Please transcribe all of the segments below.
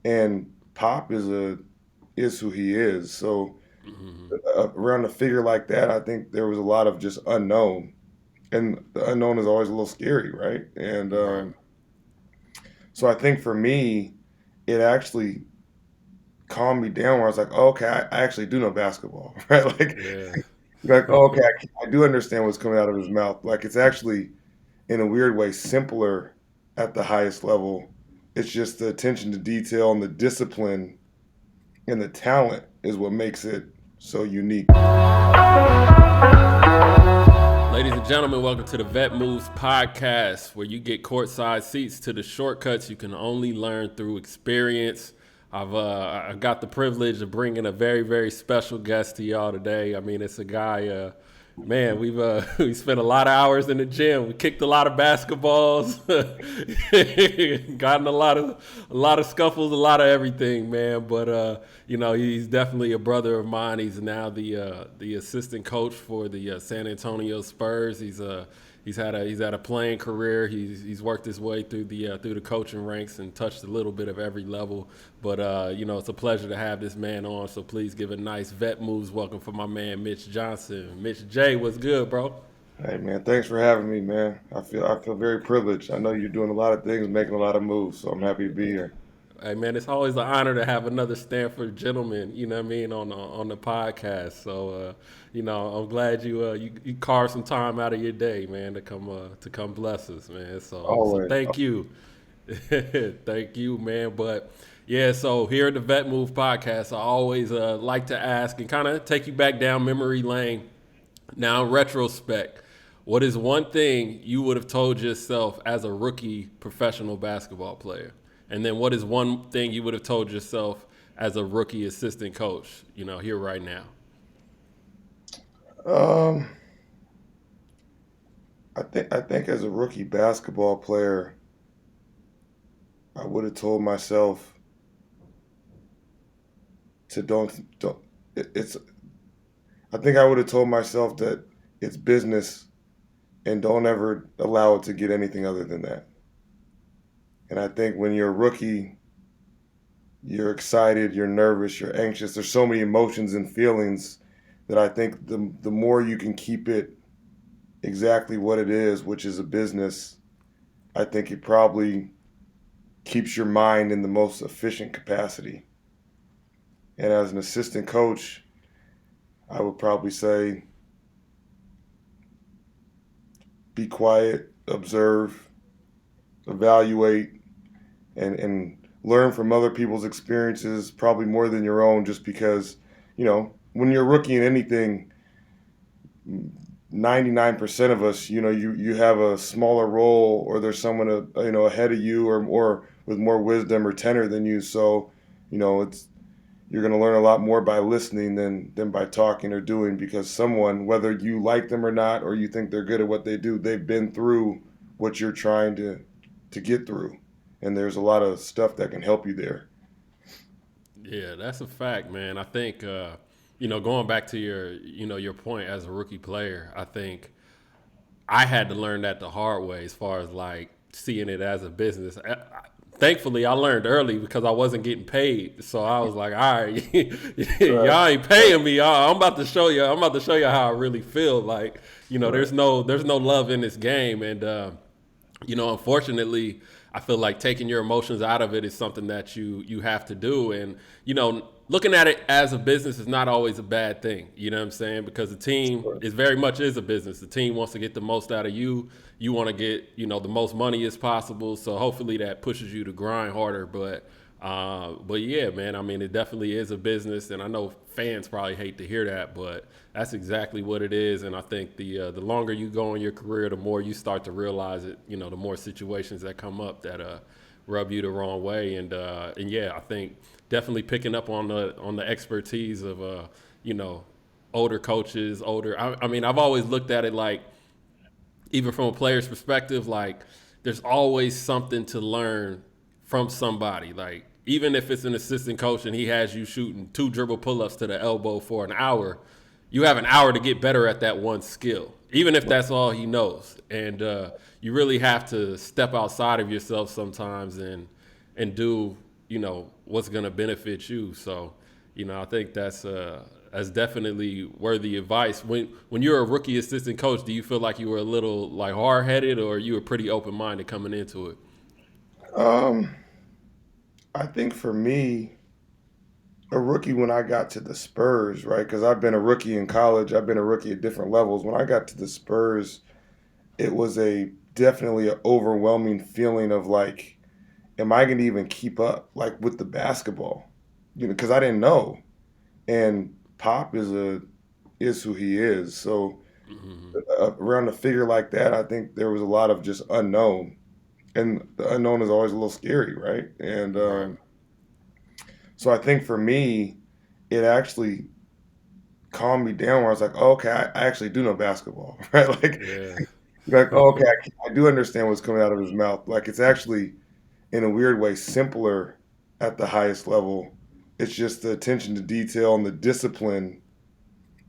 And Pop is who he is. So Hmm. around a figure like that, I think there was a lot of just unknown, and the unknown is always a little scary, right? And Right. so I think for me, it actually calmed me down where I was like, oh, okay, I actually do know basketball, right? Yeah. Oh, okay, I do understand what's coming out of his mouth. Like it's actually in a weird way simpler at the highest level. It's just the attention to detail and the discipline and the talent is what makes it so unique. Ladies and gentlemen, welcome to the Vet Moves podcast, where you get courtside seats to the shortcuts you can only learn through experience. I got the privilege of bringing a very, very special guest to y'all today. I mean, it's a guy. Man, we've we spent a lot of hours in the gym. We kicked a lot of basketballs, gotten a lot of scuffles, a lot of everything, man. But he's definitely a brother of mine. He's now the assistant coach for the San Antonio Spurs. He's had a playing career. He's worked his way through the coaching ranks and touched a little bit of every level. But it's a pleasure to have this man on. So please give a nice Vet Moves welcome for my man Mitch Johnson. Mitch J, what's good, bro? Hey man, thanks for having me, man. I feel very privileged. I know you're doing a lot of things, making a lot of moves, so I'm happy to be here. Hey man, it's always an honor to have another Stanford gentleman, you know what I mean, on the podcast. So I'm glad you carved some time out of your day, man, to come bless us, man. So Always. thank you. Thank you, man. But yeah, so here at the Vet Move podcast, I always like to ask and kind of take you back down memory lane. Now, in retrospect, what is one thing you would have told yourself as a rookie professional basketball player? And then what is one thing you would have told yourself as a rookie assistant coach, here right now? Um, I think as a rookie basketball player, I would have told myself to don't. It's. I think I would have told myself that it's business and don't ever allow it to get anything other than that. And I think when you're a rookie, you're excited, you're nervous, you're anxious. There's so many emotions and feelings that I think the more you can keep it exactly what it is, which is a business, I think it probably keeps your mind in the most efficient capacity. And as an assistant coach, I would probably say be quiet, observe, evaluate, and learn from other people's experiences, probably more than your own, just because, when you're a rookie in anything, 99% of us, you have a smaller role or there's someone ahead of you or with more wisdom or tenor than you. So, it's you're going to learn a lot more by listening than by talking or doing, because someone, whether you like them or not, or you think they're good at what they do, they've been through what you're trying to get through. And there's a lot of stuff that can help you there. Yeah, that's a fact, man. I think going back to your point as a rookie player, I think I had to learn that the hard way as far as like seeing it as a business. Thankfully, I learned early because I wasn't getting paid. So I was like, all right, Right. y'all ain't paying me. I'm about to show you. I'm about to show you how I really feel. Like, Right. there's no love in this game, and unfortunately, I feel like taking your emotions out of it is something that you have to do. And looking at it as a business is not always a bad thing. You know what I'm saying? Because the team Sure. is very much is a business. The team wants to get the most out of you. You want to get the most money as possible. So hopefully that pushes you to grind harder. But yeah, man. I mean, it definitely is a business, and I know fans probably hate to hear that, but that's exactly what it is. And I think the longer you go in your career, the more you start to realize it. The more situations that come up that rub you the wrong way. And yeah, I think definitely picking up on the expertise of you know older coaches, older. I mean, I've always looked at it like, even from a player's perspective, like there's always something to learn from somebody. Like even if it's an assistant coach and he has you shooting two dribble pull-ups to the elbow for an hour, you have an hour to get better at that one skill, even if that's all he knows. And you really have to step outside of yourself sometimes and do what's going to benefit you. So, I think that's definitely worthy advice. When you're a rookie assistant coach, do you feel like you were a little like hard headed, or you were pretty open minded coming into it? Um, I think for me, a rookie when I got to the Spurs, right? Because I've been a rookie in college, I've been a rookie at different levels. When I got to the Spurs, it was a definitely an overwhelming feeling of like, am I going to even keep up like with the basketball? Because I didn't know. And Pop is who he is. So Mm-hmm. around a figure like that, I think there was a lot of just unknown, and the unknown is always a little scary, right? And Right. so I think for me, it actually calmed me down where I was like, oh, okay, I actually do know basketball, right? Yeah. Like, oh, okay, I do understand what's coming out of his mouth. Like, it's actually in a weird way simpler at the highest level. It's just the attention to detail and the discipline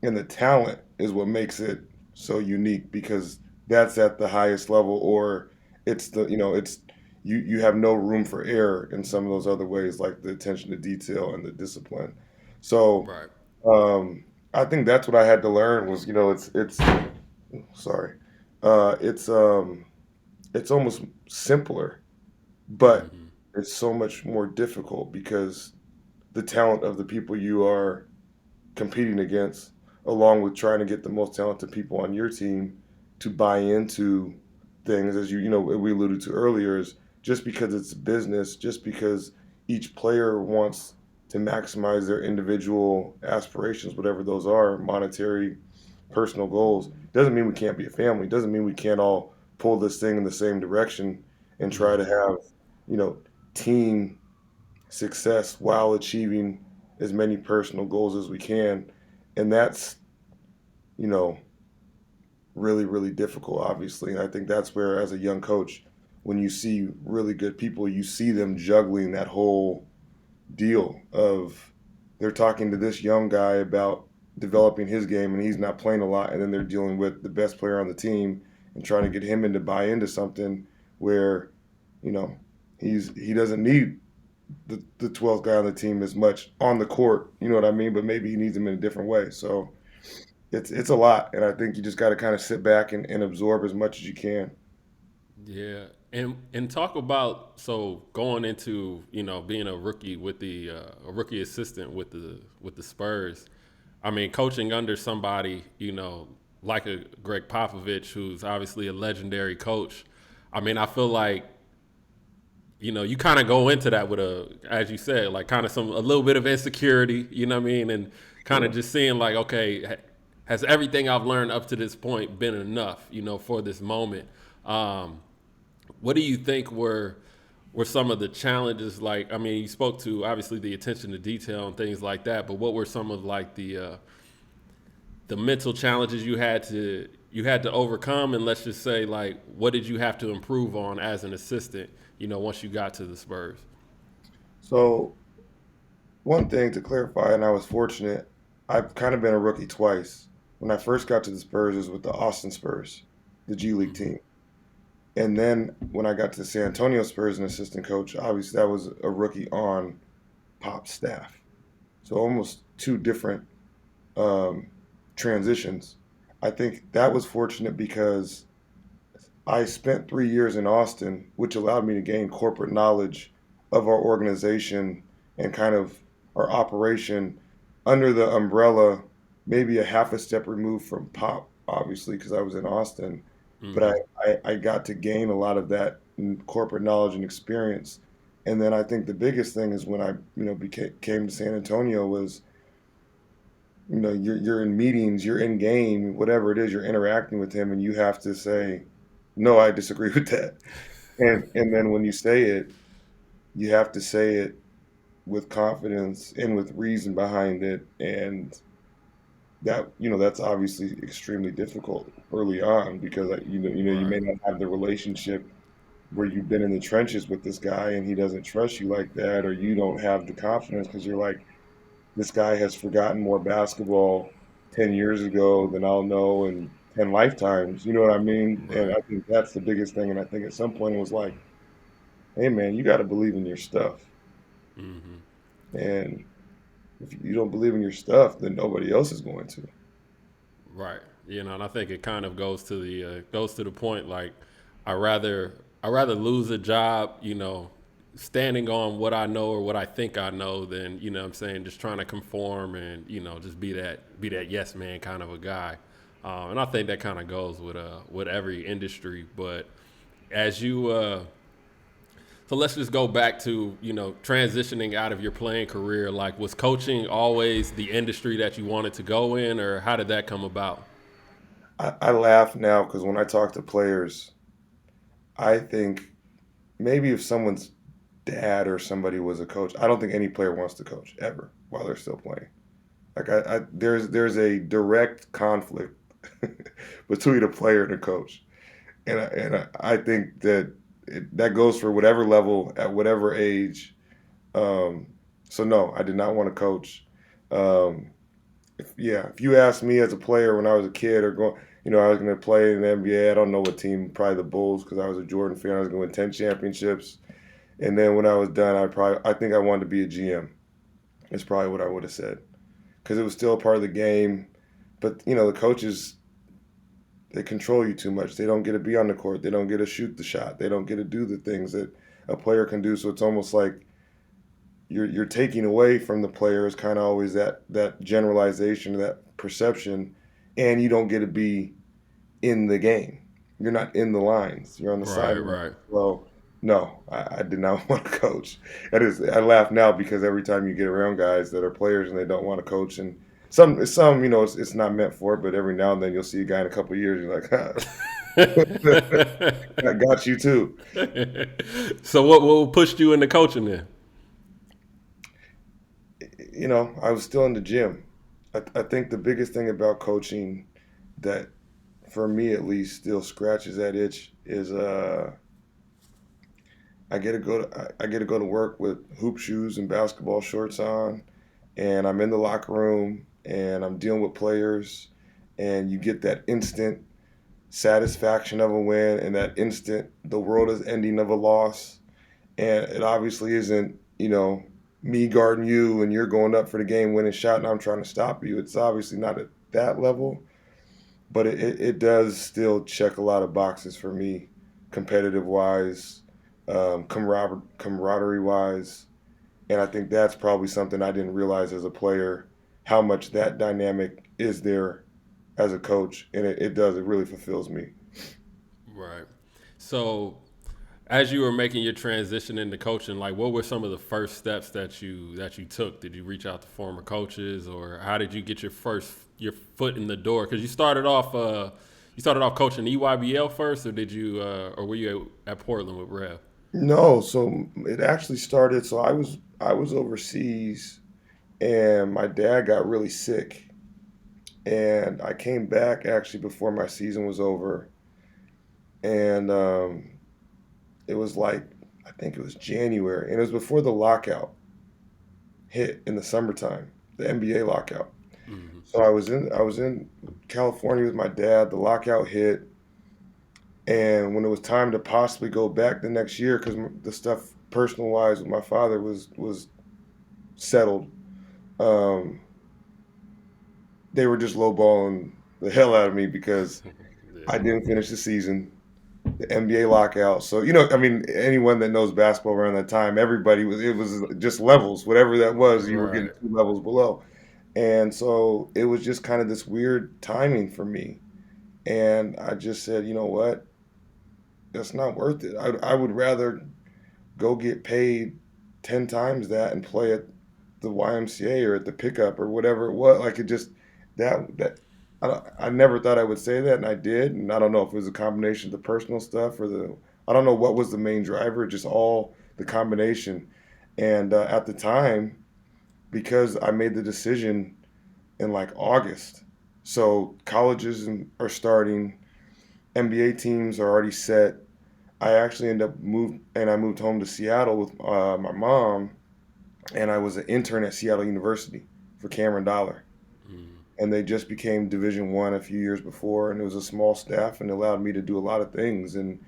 and the talent is what makes it so unique because that's at the highest level, or it's it's you have no room for error in some of those other ways like the attention to detail and the discipline. So Right. um I think that's what I had to learn was it's sorry uh it's um it's almost simpler, but Mm-hmm. it's so much more difficult because the talent of the people you are competing against, along with trying to get the most talented people on your team to buy into things, as we alluded to earlier, is just because it's business, just because each player wants to maximize their individual aspirations, whatever those are, monetary, personal goals, doesn't mean we can't be a family. Doesn't mean we can't all pull this thing in the same direction and try to Mm-hmm. have, you know, team success while achieving as many personal goals as we can. And that's, you know, really, really difficult, obviously. And I think that's where, as a young coach, when you see really good people, you see them juggling that whole deal of they're talking to this young guy about developing his game and he's not playing a lot. And then they're dealing with the best player on the team and trying to get him to buy into something where, you know, he doesn't need the 12th guy on the team as much on the court, you know what I mean? But maybe he needs him in a different way. So it's a lot, and I think you just got to kind of sit back and absorb as much as you can. Yeah, and talk about so going into being a rookie with a rookie assistant with the Spurs. I mean, coaching under somebody like a Greg Popovich, who's obviously a legendary coach. I mean, I feel like you kind of go into that with as you said, like kind of a little bit of insecurity. You know what I mean, and kind Yeah. of just seeing like, okay, has everything I've learned up to this point been enough? For this moment. What do you think were some of the challenges? Like, I mean, you spoke to obviously the attention to detail and things like that, but what were some of like the mental challenges you had to overcome? And let's just say, like, what did you have to improve on as an assistant? Once you got to the Spurs. So one thing to clarify, and I was fortunate, I've kind of been a rookie twice. When I first got to the Spurs, it was with the Austin Spurs, the G League Mm-hmm. team. And then when I got to the San Antonio Spurs, an assistant coach, obviously that was a rookie on Pop's staff. So almost two different um, transitions. I think that was fortunate because I spent 3 years in Austin, which allowed me to gain corporate knowledge of our organization and kind of our operation under the umbrella, maybe a half a step removed from Pop, obviously, because I was in Austin. But Mm-hmm. I got to gain a lot of that corporate knowledge and experience. And then I think the biggest thing is when I, came to San Antonio was, you're in meetings, you're in game, whatever it is, you're interacting with him, and you have to say, no, I disagree with that. And then when you say it, you have to say it with confidence and with reason behind it, and that's obviously extremely difficult early on because you Right. may not have the relationship where you've been in the trenches with this guy and he doesn't trust you like that, or you don't have the confidence because you're like, this guy has forgotten more basketball 10 years ago than I'll know in 10 lifetimes. You know what I mean? And Right. I think that's the biggest thing. And I think at some point it was like, hey, man, you got to believe in your stuff. Hmm. And if you don't believe in your stuff, then nobody else is going to. Right. And I think it kind of goes to the point like I rather I rather lose a job, standing on what I know or what I think I know than, what I'm saying, just trying to conform and, just be that yes man kind of a guy. And I think that kind of goes with every industry, but as you so let's just go back to, transitioning out of your playing career. Like, was coaching always the industry that you wanted to go in, or how did that come about? I laugh now because when I talk to players, I think maybe if someone's dad or somebody was a coach, I don't think any player wants to coach ever while they're still playing. Like there's a direct conflict between a player and a coach, and I think that that goes for whatever level at whatever age. Um, so no, I did not want to coach. Um, if you asked me as a player when I was a kid or going, I was going to play in the NBA. I don't know what team, probably the Bulls because I was a Jordan fan. I was going to win 10 championships. And then when I was done, I think I wanted to be a GM. It's probably what I would have said because it was still a part of the game. But the coaches, they control you too much. They don't get to be on the court. They don't get to shoot the shot. They don't get to do the things that a player can do. So it's almost like you're taking away from the players kind of always that generalization, that perception, and you don't get to be in the game. You're not in the lines. You're on the Right, sideline. right. Well, no, I did not want to coach. I laugh now because every time you get around guys that are players and they don't want to coach, and some it's not meant for it, but every now and then you'll see a guy in a couple of years, you're like, I got you too. So what pushed you into coaching then? I was still in the gym. I think the biggest thing about coaching that, for me at least, still scratches that itch is I get to go to work with hoop shoes and basketball shorts on, and I'm in the locker room and I'm dealing with players, and you get that instant satisfaction of a win and that instant the world is ending of a loss, and it obviously isn't me guarding you and you're going up for the game winning shot and I'm trying to stop you. It's obviously not at that level, but it does still check a lot of boxes for me, competitive wise, camaraderie wise, and I think that's probably something I didn't realize as a player how much that dynamic is there as a coach, and it really fulfills me. Right. So as you were making your transition into coaching, like what were some of the first steps that you took? Did you reach out to former coaches, or how did you get your foot in the door? Because you started off coaching EYBL first, or or were you at Portland with Rev? No, so it actually started. So I was overseas, and my dad got really sick, and I came back actually before my season was over, and it was like I think it was January, and it was before the lockout hit in the summertime, the NBA lockout. Hmm. So I was in California with my dad. The lockout hit, and when it was time to possibly go back the next year, because the stuff personal wise with my father was settled, um, they were just lowballing the hell out of me because I Yeah. didn't finish the season. The NBA lockout. So I mean, anyone that knows basketball around that time, it was just levels. Whatever that was, you were getting Right. two levels below. And so it was just kind of this weird timing for me. And I just said, you know what? That's not worth it. I would rather go get paid 10 times that and play at the YMCA or at the pickup or whatever it was. Like it just, that, I never thought I would say that, and I did. And I don't know if it was a combination of the personal stuff or I don't know what was the main driver, just all the combination. And at the time, because I made the decision in like August. So are starting, NBA teams are already set. I actually I moved home to Seattle with my mom, and I was an intern at Seattle University for Cameron Dollar, Mm. and they just became Division One a few years before, and it was a small staff, and it allowed me to do a lot of things, and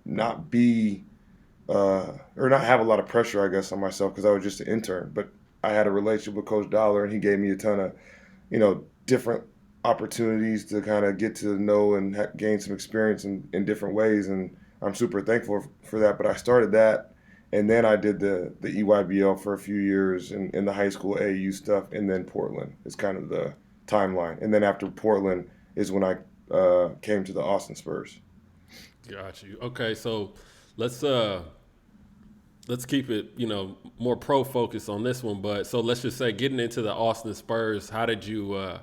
not be or not have a lot of pressure, I guess, on myself because I was just an intern. But I had a relationship with Coach Dollar, and he gave me a ton of, different opportunities to kind of get to know and gain some experience in different ways. And I'm super thankful for that. But I started that, and then I did the EYBL for a few years in the high school AAU stuff, and then Portland is kind of the timeline. And then after Portland is when I came to the Austin Spurs. Got you. Okay, so let's uh let's keep it, more pro focused on this one. But so let's just say getting into the Austin Spurs, how did you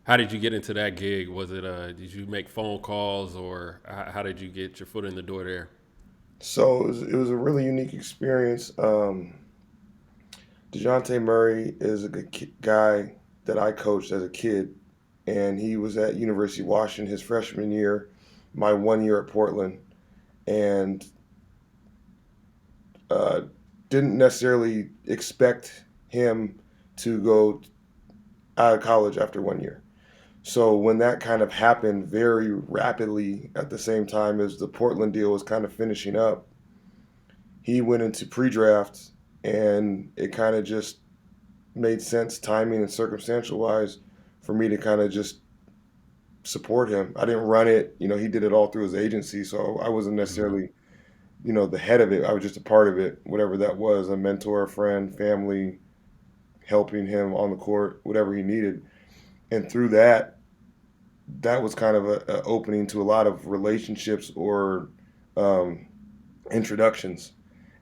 get into that gig? Was it did you make phone calls, or how did you get your foot in the door there? So it was a really unique experience. DeJounte Murray is a good guy that I coached as a kid, and he was at University of Washington his freshman year, my 1 year at Portland, and uh, didn't necessarily expect him to go out of college after 1 year. So when that kind of happened very rapidly at the same time as the Portland deal was kind of finishing up, he went into pre-draft, and it kind of just made sense timing and circumstantial wise for me to kind of just support him. I didn't run it, he did it all through his agency, so I wasn't Hmm. necessarily, the head of it. I was just a part of it, whatever that was, a mentor, a friend, family, helping him on the court, whatever he needed. And through that, that was kind of a opening to a lot of relationships or um, introductions.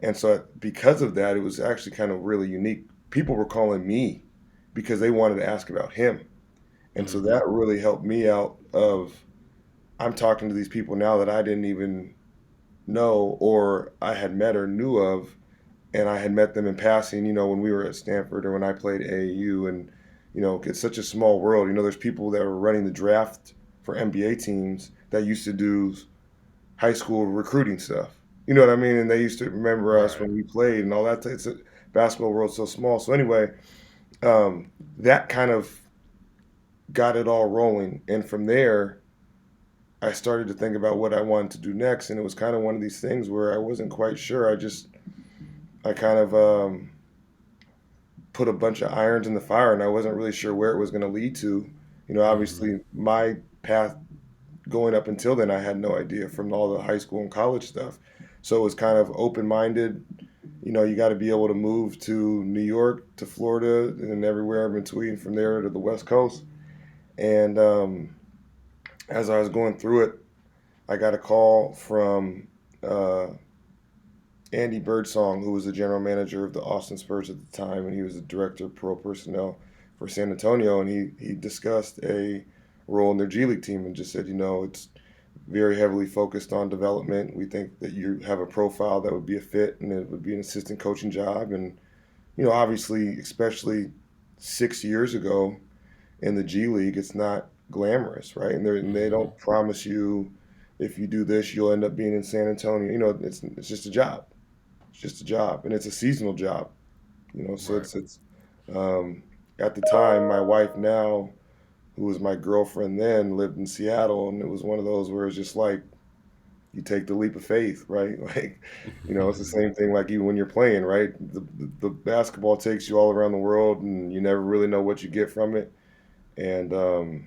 And so because of that, it was actually kind of really unique. People were calling me because they wanted to ask about him. And so Hmm. that really helped me out of I'm talking to these people now that I didn't even know or I had met or knew of, and I had met them in passing, when we were at Stanford or when I played AAU. And, it's such a small world. There's people that were running the draft for NBA teams that used to do high school recruiting stuff. You know what I mean? And they used to remember us Right. when we played and all that. It's a basketball world so small. So anyway, that kind of got it all rolling. And from there, I started to think about what I wanted to do next. And it was kind of one of these things where I wasn't quite sure. I kind of put a bunch of irons in the fire, and I wasn't really sure where it was going to lead to. Hmm. Obviously, my path going up until then, I had no idea from all the high school and college stuff. So it was kind of open minded. You got to be able to move to New York, to Florida, and everywhere in between from there to the West Coast. And as I was going through it, I got a call from uh, Andy Birdsong, who was the general manager of the Austin Spurs at the time, and he was the director of pro personnel for San Antonio. And he discussed a role in their G League team and just said, it's very heavily focused on development. We think that you have a profile that would be a fit, and it would be an assistant coaching job. And obviously, especially 6 years ago in the G League, it's not glamorous, right? And they Hmm. don't promise you if you do this, you'll end up being in San Antonio. It's just a job. It's just a job, and it's a seasonal job. So Right. it's um, at the time my wife now, who was my girlfriend then, lived in Seattle, and it was one of those where it's just like you take the leap of faith, right? Like, it's the same thing like even when you're playing, right? The basketball takes you all around the world, and you never really know what you get from it. And I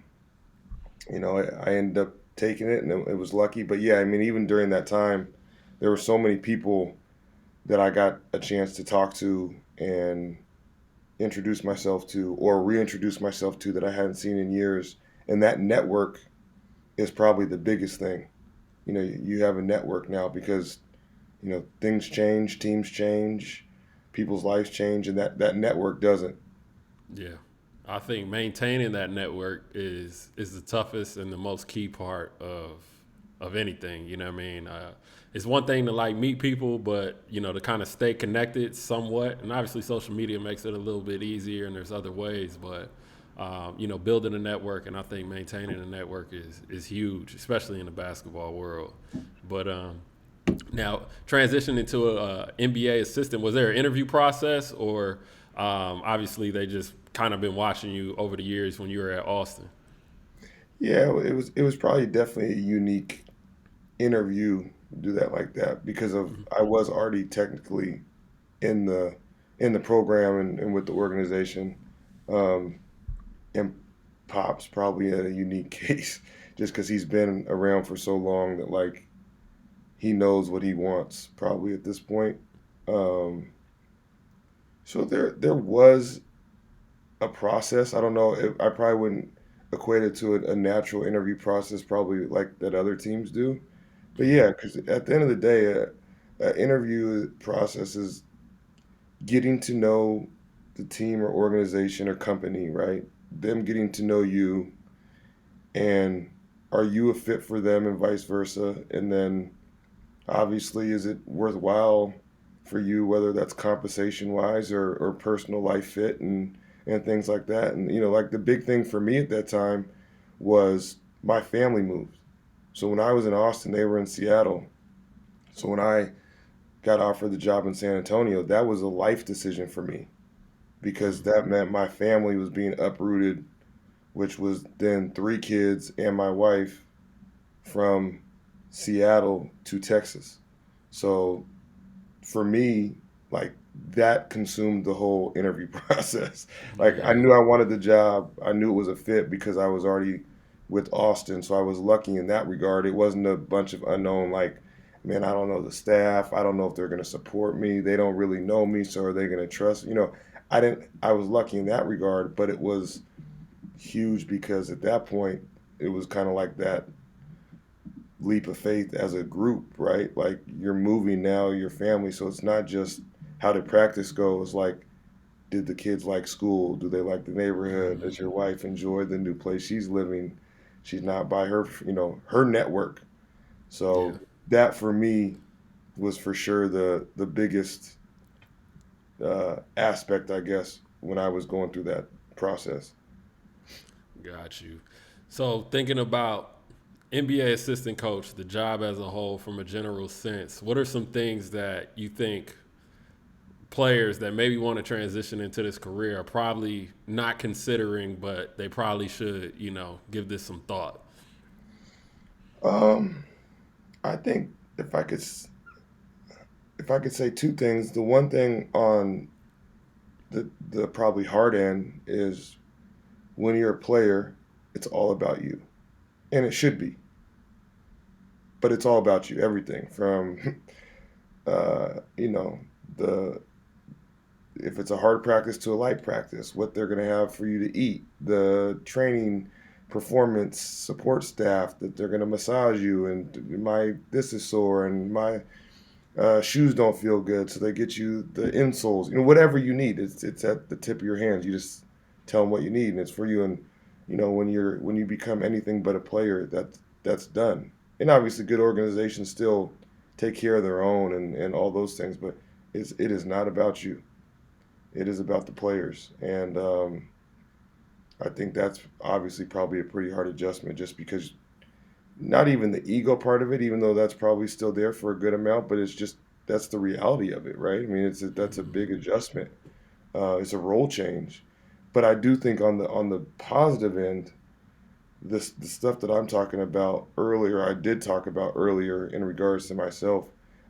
ended up taking it, and it was lucky. But yeah, I mean, even during that time, there were so many people that I got a chance to talk to and introduce myself to or reintroduce myself to that I hadn't seen in years. And that network is probably the biggest thing. You have a network now because, things change, teams change, people's lives change, and that network doesn't. Yeah. I think maintaining that network is the toughest and the most key part of anything. You know what I mean? It's one thing to like meet people, but to kind of stay connected somewhat. And obviously, social media makes it a little bit easier, and there's other ways. But building a network, and I think maintaining a network is huge, especially in the basketball world. But now, transitioning to a NBA assistant, was there an interview process, or obviously they just kind of been watching you over the years when you were at Austin? Yeah, it was probably definitely a unique interview do that like that because of I was already technically in the program and with the organization. Um, and Pop's probably in a unique case just because he's been around for so long that like he knows what he wants probably at this point. Um, so there was a process. I don't know. I probably wouldn't equate it to a natural interview process, probably like that other teams do. But yeah, because at the end of the day, a interview process is getting to know the team or organization or company, right? Them getting to know you, and are you a fit for them, and vice versa. And then obviously, is it worthwhile for you, whether that's compensation wise or personal life fit and things like that. And like the big thing for me at that time was my family moved. So when I was in Austin, they were in Seattle. So when I got offered the job in San Antonio, that was a life decision for me because Mm-hmm. that meant my family was being uprooted, which was then three kids and my wife from Seattle to Texas. So for me, like that consumed the whole interview process. Like I Yeah. knew I wanted the job. I knew it was a fit because I was already with Austin, so I was lucky in that regard. It wasn't a bunch of unknown like, man, I don't know the staff. I don't know if they're going to support me. They don't really know me, so are they going to trust? I didn't. I was lucky in that regard, but it was huge because at that point, it was kind of like that leap of faith as a group, right? Like you're moving now, your family, so it's not just how did practice go. It's like, did the kids like school? Do they like the neighborhood? Mm-hmm. Does your wife enjoy the new place she's living? She's not by her network. Yeah. So that for me was for sure the biggest aspect, I guess, when I was going through that process. Got you. So thinking about NBA assistant coach, the job as a whole from a general sense, what are some things that you think players that maybe want to transition into this career are probably not considering, but they probably should, give this some thought? Um, I think if I could if I could say two things, the one thing on the probably hard end is when you're a player, it's all about you, and it should be, but it's all about you. Everything from you know the if it's a hard practice to a light practice, what they're going to have for you to eat, the training performance support staff that they're going to massage you, and my this is sore and my shoes don't feel good, so they get you the insoles. Whatever you need, it's at the tip of your hands. You just tell them what you need, and it's for you. And when you become anything but a player, that's done. And obviously, good organizations still take care of their own and all those things, but it is not about you. It is about the players, and I think that's obviously probably a pretty hard adjustment, just because not even the ego part of it, even though that's probably still there for a good amount, but it's just that's the reality of it, right? I mean, that's a big adjustment. It's a role change, but I do think on the positive end, this the stuff that I'm talking about earlier, I did talk about earlier in regards to myself.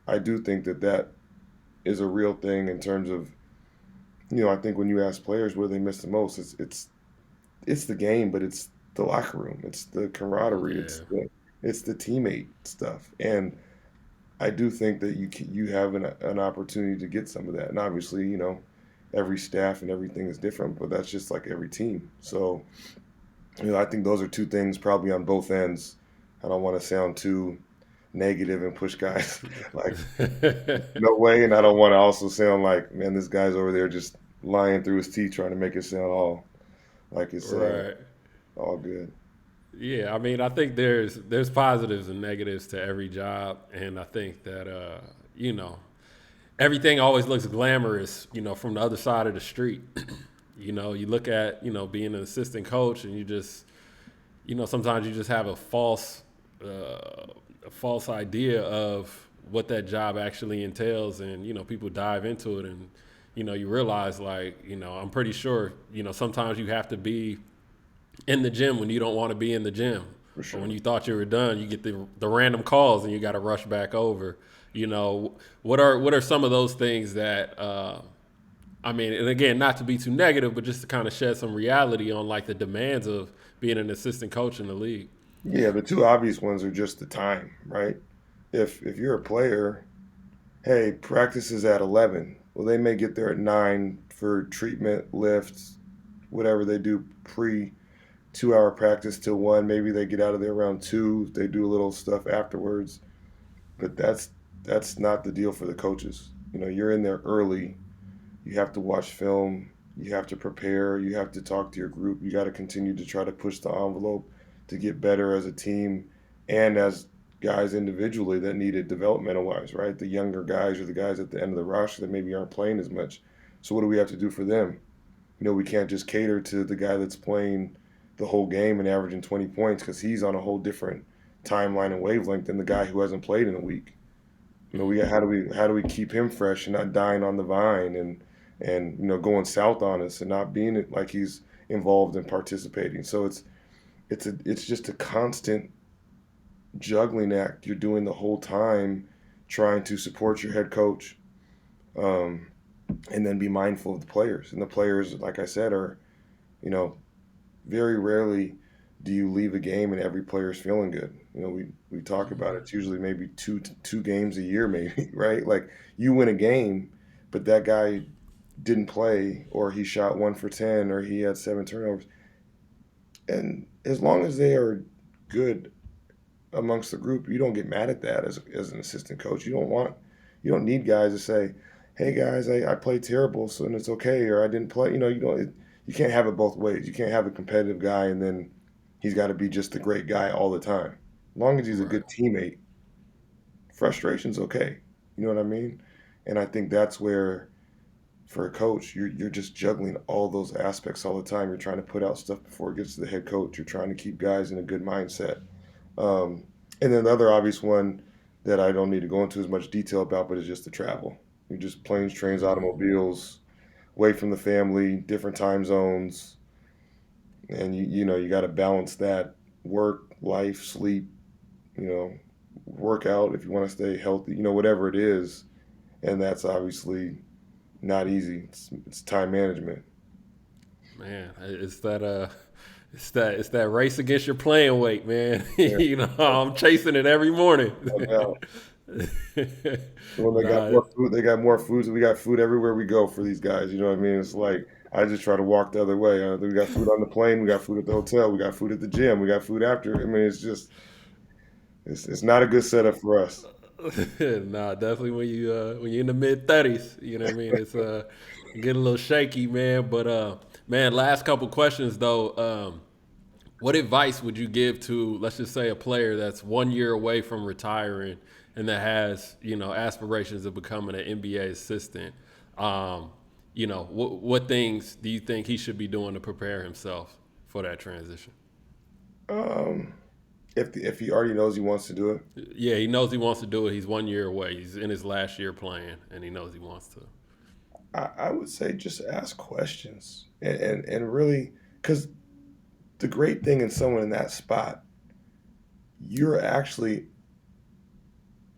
I do think that is a real thing in terms of I think when you ask players where they miss the most, it's the game, but it's the locker room, it's the camaraderie, Yeah. it's the teammate stuff, and I do think that you have an opportunity to get some of that, and obviously, every staff and everything is different, but that's just like every team. So, I think those are two things probably on both ends. I don't want to sound too negative and push guys like no way, and I don't want to also sound like, man, this guy's over there just lying through his teeth trying to make it sound all like it's Right. all good. Yeah, I mean, I think there's positives and negatives to every job, and I think that everything always looks glamorous, from the other side of the street. You look at being an assistant coach, and you just sometimes you just have a false idea of what that job actually entails, and people dive into it, and you realize like I'm pretty sure sometimes you have to be in the gym when you don't want to be in the gym, for Or when sure. you thought you were done, you get the random calls and you got to rush back over. You know, what are some of those things that I mean, and again, not to be too negative, but just to kind of shed some reality on like the demands of being an assistant coach in the league. Yeah, the two obvious ones are just the time, right? If you're a player, hey, practice is at 11. Well, they may get there at 9 for treatment, lifts, whatever they do pre 2 hour practice till 1. Maybe they get out of there around 2. They do a little stuff afterwards. But that's not the deal for the coaches. You're in there early. You have to watch film. You have to prepare. You have to talk to your group. You got to continue to try to push the envelope to get better as a team and as guys individually that need it developmental wise, right? The younger guys or the guys at the end of the roster that maybe aren't playing as much. So what do we have to do for them? We can't just cater to the guy that's playing the whole game and averaging 20 points because he's on a whole different timeline and wavelength than the guy who hasn't played in a week. We got how do we keep him fresh and not dying on the vine and going south on us and not being like he's involved and participating. So it's just a constant juggling act you're doing the whole time, trying to support your head coach, um, and then be mindful of the players. And the players, like I said, are you know very rarely do you leave a game and every player's feeling good. We talk about it. It's usually maybe two games a year, maybe right? Like you win a game, but that guy didn't play, or he shot 1 for 10, or he had 7 turnovers. And as long as they are good amongst the group, you don't get mad at that as an assistant coach. You don't need guys to say, "Hey guys, I played terrible, so and it's okay," or "I didn't play." You can't have it both ways. You can't have a competitive guy and then he's got to be just a great guy all the time. As long as he's a Right. good teammate, frustration's okay. You know what I mean? And I think that's where, for a coach, you're just juggling all those aspects all the time. You're trying to put out stuff before it gets to the head coach. You're trying to keep guys in a good mindset. Um, and then the other obvious one that I don't need to go into as much detail about, but it's just the travel. You're just planes, trains, automobiles, away from the family, different time zones, and you got to balance that work, life, sleep, you know, workout if you want to stay healthy, whatever it is, and that's obviously not easy. It's time management. Man, it's that race against your playing weight, man. Yeah, I'm chasing it every morning. no doubt. Well, they got Nah, more food. They got more food. We got food everywhere we go for these guys. You know what I mean? It's like I just try to walk the other way. We got food on the plane. We got food at the hotel. We got food at the gym. We got food after. I mean, it's not a good setup for us. nah, definitely when you're in the mid 30s, you know what I mean. It's get a little shaky, man. But man, last couple questions though. What advice would you give to, let's just say, a player that's 1 year away from retiring and that has, aspirations of becoming an NBA assistant? What things do you think he should be doing to prepare himself for that transition? Um, if he already knows he wants to do it, Yeah, he knows he wants to do it. He's 1 year away. He's in his last year playing, and he knows he wants to. I would say just ask questions and really, because the great thing in someone in that spot, you're actually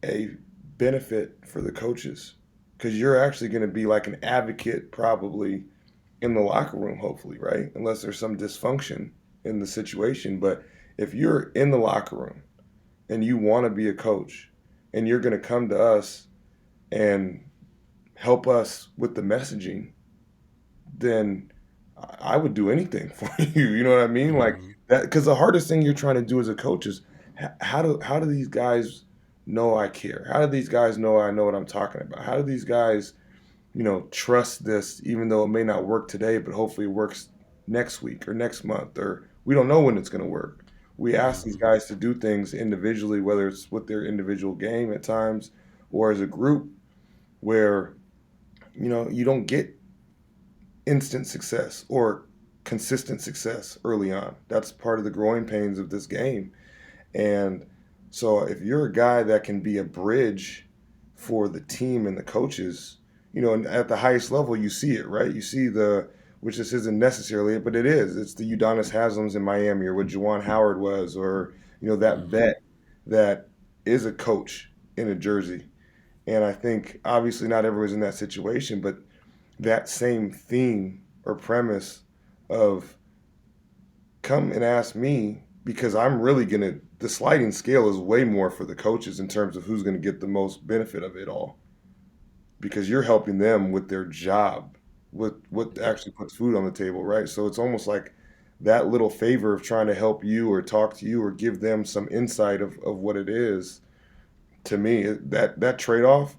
a benefit for the coaches because you're actually going to be like an advocate probably in the locker room, hopefully, right? Unless there's some dysfunction in the situation. But if you're in the locker room and you want to be a coach and you're going to come to us and help us with the messaging, then I would do anything for you. You know what I mean? Like Mm-hmm. that, because the hardest thing you're trying to do as a coach is how do these guys know I care? How do these guys know I know what I'm talking about? How do these guys trust this, even though it may not work today, but hopefully it works next week or next month, or we don't know when it's going to work. We ask these Mm-hmm. guys to do things individually, whether it's with their individual game at times or as a group, where you don't get instant success or consistent success early on. That's part of the growing pains of this game. And so if you're a guy that can be a bridge for the team and the coaches, and at the highest level, you see it, right? You see which this isn't necessarily it, but it is. It's the Udonis Haslams in Miami, or what Juwan Howard was, or that vet that is a coach in a jersey. And I think obviously not everyone's in that situation, but that same theme or premise of come and ask me because I'm really going to, the sliding scale is way more for the coaches in terms of who's going to get the most benefit of it all because you're helping them with their job, with what Yeah. actually puts food on the table, right? So it's almost like that little favor of trying to help you or talk to you or give them some insight of what it is. To me, that trade off,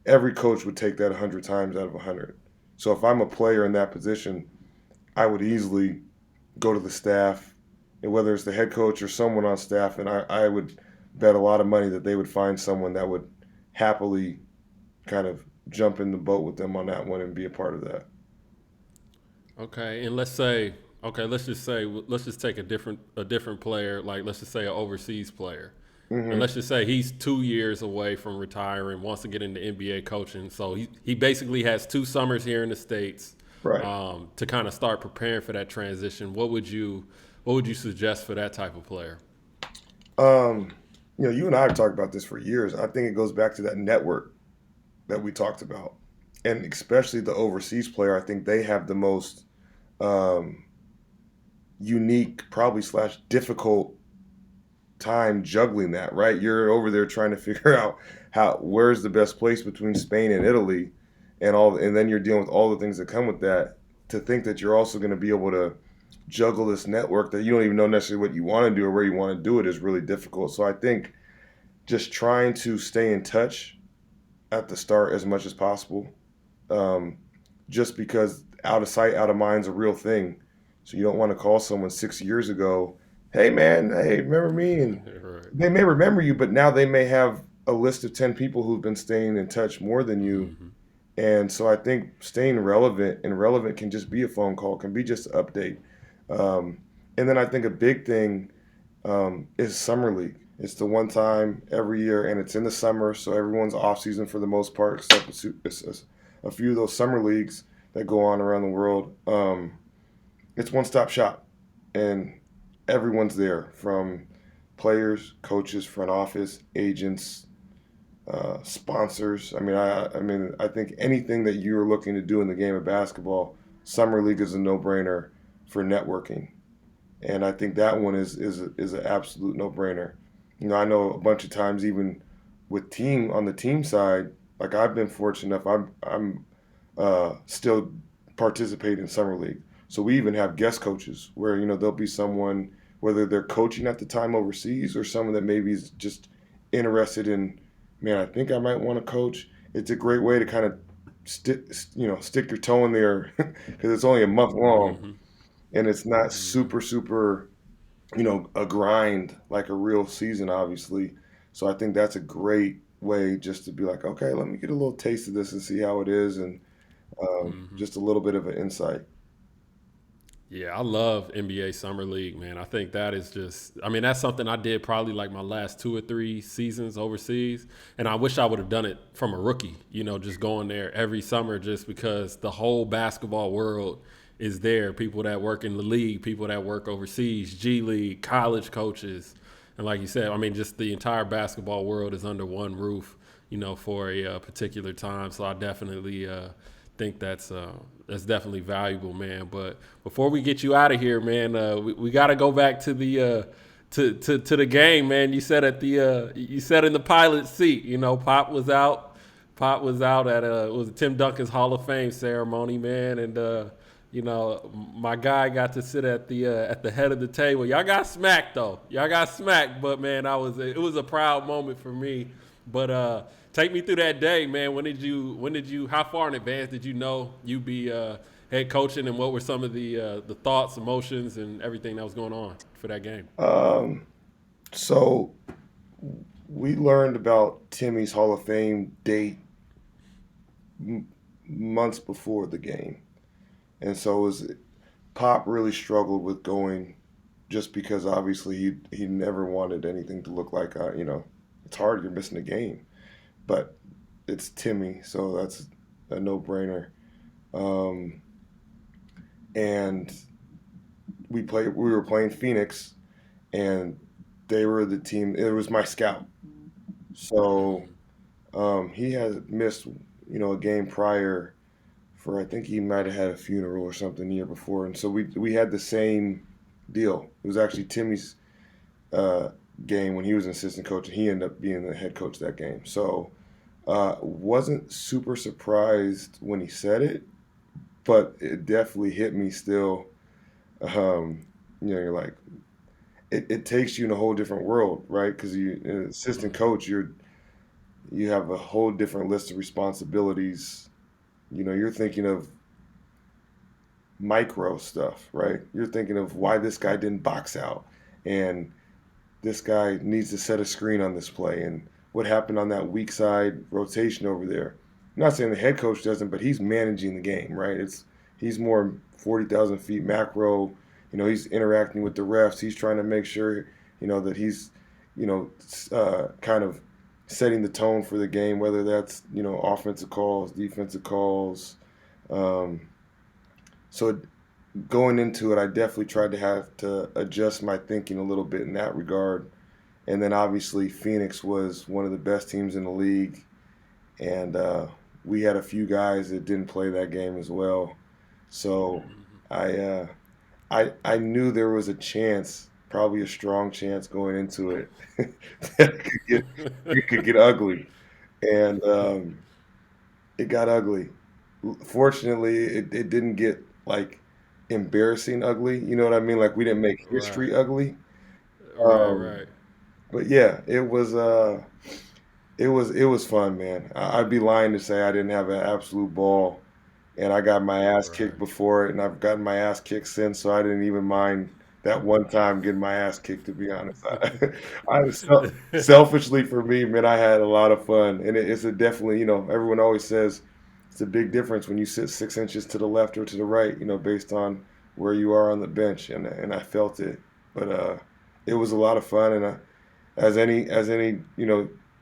every coach would take that 100 times out of 100. So if I'm a player in that position, I would easily go to the staff, and whether it's the head coach or someone on staff, and I would bet a lot of money that they would find someone that would happily kind of jump in the boat with them on that one and be a part of that. Okay, and let's say, okay, let's just take a different player, like let's just say an overseas player, and Hmm. let's just say he's 2 years away from retiring, wants to get into NBA coaching. So he basically has 2 summers here in the states Right. to kind of start preparing for that transition. What would you suggest for that type of player? Um, you and I have talked about this for years. I think it goes back to that network that we talked about, and especially the overseas player. I think they have the most um, unique, probably slash difficult time juggling that, right? You're over there trying to figure out where's the best place between Spain and Italy and then you're dealing with all the things that come with that. To think that you're also going to be able to juggle this network that you don't even know necessarily what you want to do or where you want to do it is really difficult. So I think just trying to stay in touch at the start as much as possible. Um, just because out of sight, out of mind is a real thing. So you don't want to call someone 6 years ago, hey man, hey, remember me? And Right. they may remember you, but now they may have a list of 10 people who've been staying in touch more than you. Hmm. And so I think staying relevant and relevant can just be a phone call, can be just an update. Um, and then I think a big thing is summer league. It's the one time every year, and it's in the summer, so everyone's off season for the most part, except a few of those summer leagues that go on around the world. It's one stop shop, and everyone's there from players, coaches, front office, agents, sponsors. I think anything that you're looking to do in the game of basketball, summer league is a no brainer for networking, and I think that one is an absolute no brainer. I know a bunch of times even with team on the team side, like I've been fortunate enough, I'm still participate in summer league. So we even have guest coaches where there'll be someone whether they're coaching at the time overseas or someone that maybe is just interested in, man, I think I might want to coach. It's a great way to kind of stick your toe in there because it's only a month long Hmm. and it's not Hmm. super a grind like a real season, obviously. So I think that's a great way just to be like, okay, let me get a little taste of this and see how it is, and Hmm. just a little bit of an insight. Yeah, I love NBA Summer League, man. I think that is just, I mean, that's something I did probably like my last 2 or 3 seasons overseas. And I wish I would have done it from a rookie, just going there every summer just because the whole basketball world is there. People that work in the league, people that work overseas, G League, college coaches. And like you said, I mean, just the entire basketball world is under one roof, for a particular time. So I definitely think that's definitely valuable, man. But before we get you out of here, man, we got to go back to the to the game, man. You said in the pilot seat, Pop was out. Pop was out at it was Tim Duncan's Hall of Fame ceremony, man, and my guy got to sit at the head of the table. Y'all got smacked though. Y'all got smacked, but man, it was a proud moment for me. But take me through that day, man. When did you how far in advance did you know you'd be head coaching, and what were some of the thoughts, emotions, and everything that was going on for that game? Um, so we learned about Timmy's Hall of Fame date m- months before the game, and so Pop really struggled with going, just because obviously he never wanted anything to look like it's hard, you're missing a game, but it's Timmy, so that's a no brainer. Um, and we were playing Phoenix, and they were the team. It was my scout. So he had missed, a game prior for I think he might have had a funeral or something the year before, and so we had the same deal. It was actually Timmy's uh, game when he was an assistant coach, and he ended up being the head coach that game. So wasn't super surprised when he said it, but it definitely hit me still. Um, you're like it takes you in a whole different world, right? Because you, an assistant coach, you have a whole different list of responsibilities. You're thinking of micro stuff, right? You're thinking of why this guy didn't box out, and this guy needs to set a screen on this play, and what happened on that weak side rotation over there. I'm not saying the head coach doesn't, but he's managing the game, right? He's more 40,000 feet macro. He's interacting with the refs. He's trying to make sure, that he's, kind of setting the tone for the game, whether that's, offensive calls, defensive calls. Um, so going into it, I definitely tried to have to adjust my thinking a little bit in that regard. And then obviously Phoenix was one of the best teams in the league, and we had a few guys that didn't play that game as well. So I uh, I knew there was a chance, probably a strong chance going into it, that it could get ugly, and it got ugly. Fortunately, it didn't get like embarrassing ugly. You know what I mean? Like we didn't make Right, history ugly. right, Um, right, but yeah, it was fun, man. I'd be lying to say I didn't have an absolute ball, and I got my ass kicked right. before it, and I've gotten my ass kicked since, so I didn't even mind that one time getting my ass kicked. To be honest, I was selfishly for me, man. I had a lot of fun, and it's a definitely, everyone always says it's a big difference when you sit 6 inches to the left or to the right, based on where you are on the bench, and I felt it, but it was a lot of fun, and as any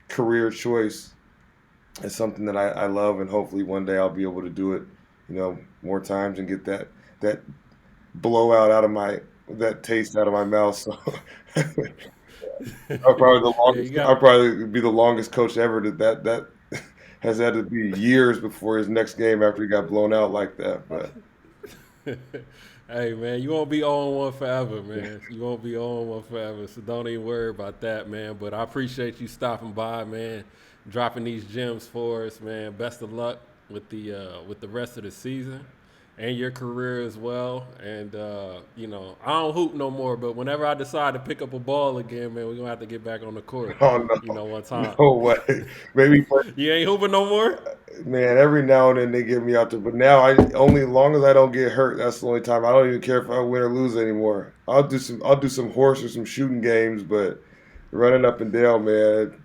career choice, it's something that I love, and hopefully one day I'll be able to do it, more times and get that blowout out of my that taste out of my mouth. So Yeah, you got. I'll probably be the longest coach ever that has had to be years before his next game after he got blown out like that. But Hey man, you won't be on one forever, man. You won't be on one forever, so don't even worry about that, man. But I appreciate you stopping by, man, dropping these gems for us, man. Best of luck with the rest of the season and your career as well. And I don't hoop no more, but whenever I decide to pick up a ball again, man, we're gonna have to get back on the court. oh no, One time. no way. Maybe You ain't hooping no more. man, every now and then they get me out there, but now I only as long as I don't get hurt, that's the only time. I don't even care if I win or lose anymore. I'll do some horse or some shooting games, but running up and down, man,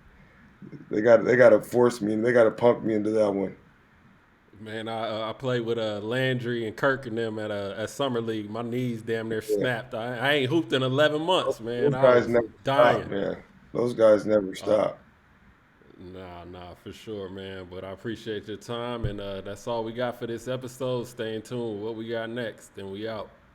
they got to force me and they got to punk me into that one. Man, I played with Landry and Kirk and them at summer league. My knees damn near Yeah, snapped. I ain't hooped in 11 months, man. those I guys was never stop, dying. man. Those guys never stop. Nah, for sure, man. But I appreciate your time, and that's all we got for this episode. Stay in tune with what we got next, and we out.